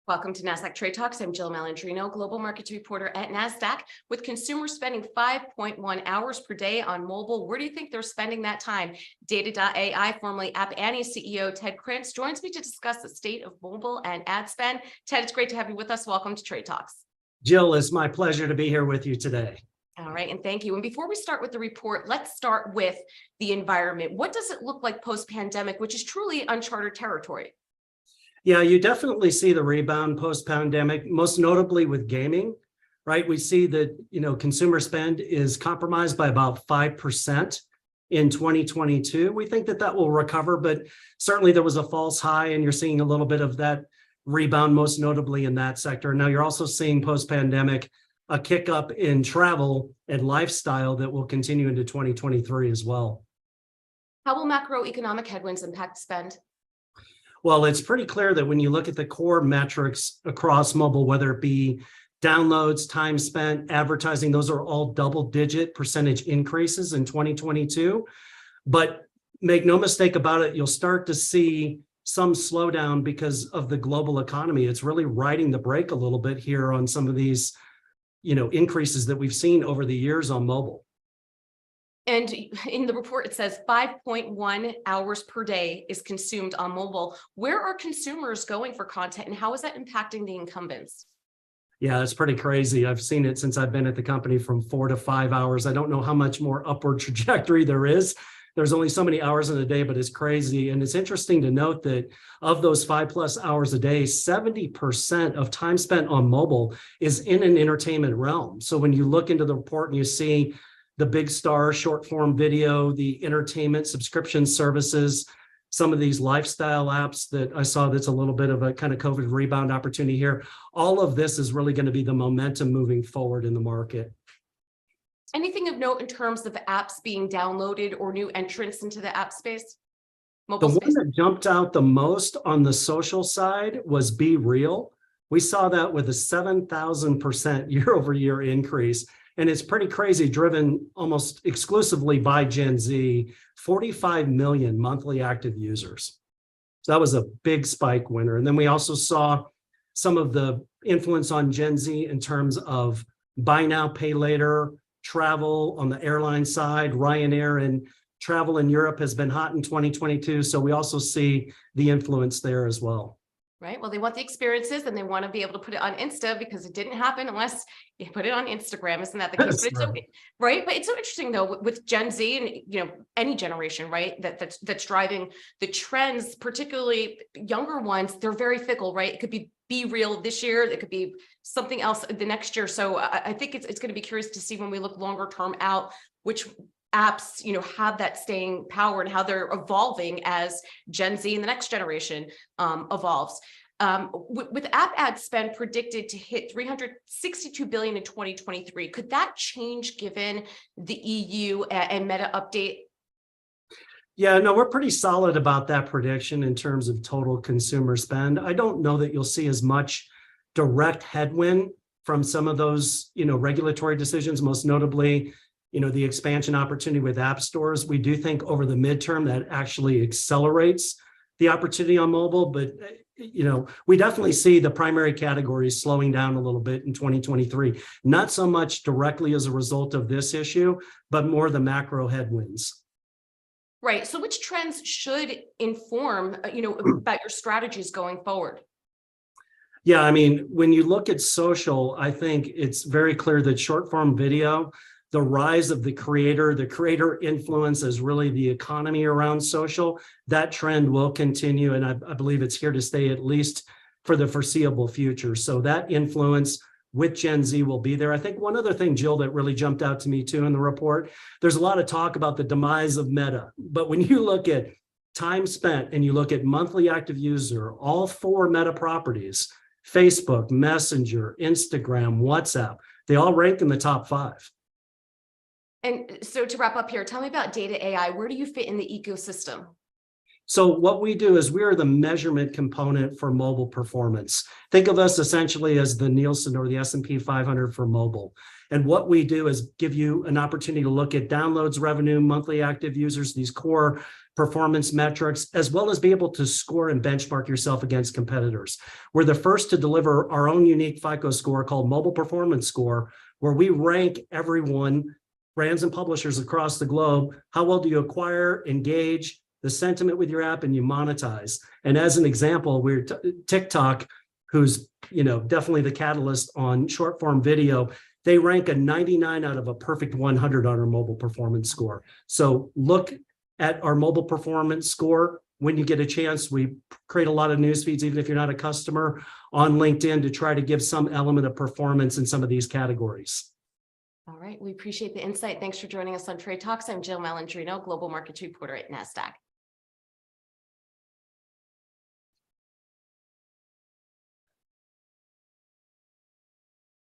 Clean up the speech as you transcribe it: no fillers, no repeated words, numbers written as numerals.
Welcome to Nasdaq Trade Talks. I'm Jill Malandrino, global markets reporter at Nasdaq. With consumers spending 5.1 hours per day on mobile, where do you think they're spending that time? Data.ai, formerly App Annie CEO Ted Krantz, joins me to discuss the state of mobile and ad spend. Ted, it's great to have you with us. Welcome to Trade Talks. Jill, it's my pleasure to be here with you today. All right, and thank you. And before we start with the report, let's start with the environment. What does it look like post-pandemic, which is truly uncharted territory? Yeah, you definitely see the rebound post-pandemic, most notably with gaming, right? We see that, consumer spend is compromised by about 5% in 2022. We think that will recover, but certainly there was a false high, and you're seeing a little bit of that rebound, most notably in that sector. Now, you're also seeing post-pandemic a kick up in travel and lifestyle that will continue into 2023 as well. How will macroeconomic headwinds impact spend? Well, it's pretty clear that when you look at the core metrics across mobile, whether it be downloads, time spent, advertising, those are all double-digit percentage increases in 2022. But make no mistake about it, you'll start to see some slowdown because of the global economy. It's really riding the brake a little bit here on some of these, increases that we've seen over the years on mobile. And in the report, it says 5.1 hours per day is consumed on mobile. Where are consumers going for content, and how is that impacting the incumbents? Yeah, it's pretty crazy. I've seen it since I've been at the company from 4 to 5 hours. I don't know how much more upward trajectory there is. There's only so many hours in a day, but it's crazy. And it's interesting to note that of those 5+ hours a day, 70% of time spent on mobile is in an entertainment realm. So when you look into the report and you see the big star short form video, the entertainment subscription services, some of these lifestyle apps that I saw, that's a little bit of a kind of COVID rebound opportunity here. All of this is really going to be the momentum moving forward in the market. Anything of note in terms of apps being downloaded or new entrants into the app space? The one that jumped out the most on the social side was Be Real. We saw that with a 7,000% year-over-year increase. And it's pretty crazy, driven almost exclusively by Gen Z, 45 million monthly active users. So that was a big spike winner. And then we also saw some of the influence on Gen Z in terms of buy now, pay later, travel on the airline side. Ryanair and travel in Europe has been hot in 2022. So we also see the influence there as well. Right. Well, they want the experiences and they want to be able to put it on Insta, because it didn't happen unless you put it on Instagram. Isn't that the case? But it's so, right. But it's so interesting, though, with Gen Z and, any generation, right, that's driving the trends, particularly younger ones. They're very fickle, right? It could be Real this year. It could be something else the next year. So I think it's going to be curious to see when we look longer term out, which apps, have that staying power and how they're evolving as Gen Z and the next generation evolves. With app ad spend predicted to hit 362 billion in 2023, could that change given the EU and Meta update? Yeah, no, we're pretty solid about that prediction in terms of total consumer spend. I don't know that you'll see as much direct headwind from some of those, regulatory decisions, most notably, the expansion opportunity with app stores. We do think over the midterm that actually accelerates the opportunity on mobile, but we definitely see the primary categories slowing down a little bit in 2023, not so much directly as a result of this issue, but more the macro headwinds. Right. So which trends should inform, about your strategies going forward? Yeah, I mean, when you look at social, I think it's very clear that short form video, the rise of the creator influence is really the economy around social. That trend will continue, and I believe it's here to stay at least for the foreseeable future. So that influence with Gen Z will be there. I think one other thing, Jill, that really jumped out to me too in the report, there's a lot of talk about the demise of Meta, but when you look at time spent and you look at monthly active user, all 4 Meta properties, Facebook, Messenger, Instagram, WhatsApp, they all rank in the top 5. And so to wrap up here, tell me about data AI. Where do you fit in the ecosystem? So what we do is we are the measurement component for mobile performance. Think of us essentially as the Nielsen or the S&P 500 for mobile. And what we do is give you an opportunity to look at downloads, revenue, monthly active users, these core performance metrics, as well as be able to score and benchmark yourself against competitors. We're the first to deliver our own unique FICO score called Mobile Performance Score, where we rank everyone, brands and publishers across the globe. How well do you acquire, engage, the sentiment with your app, and you monetize? And as an example, we're TikTok, who's definitely the catalyst on short form video. They rank a 99 out of a perfect 100 on our mobile performance score. So look at our mobile performance score when you get a chance. We create a lot of news feeds, even if you're not a customer, on LinkedIn to try to give some element of performance in some of these categories. All right, we appreciate the insight. Thanks for joining us on Trade Talks. I'm Jill Malandrino, Global Markets Reporter at Nasdaq.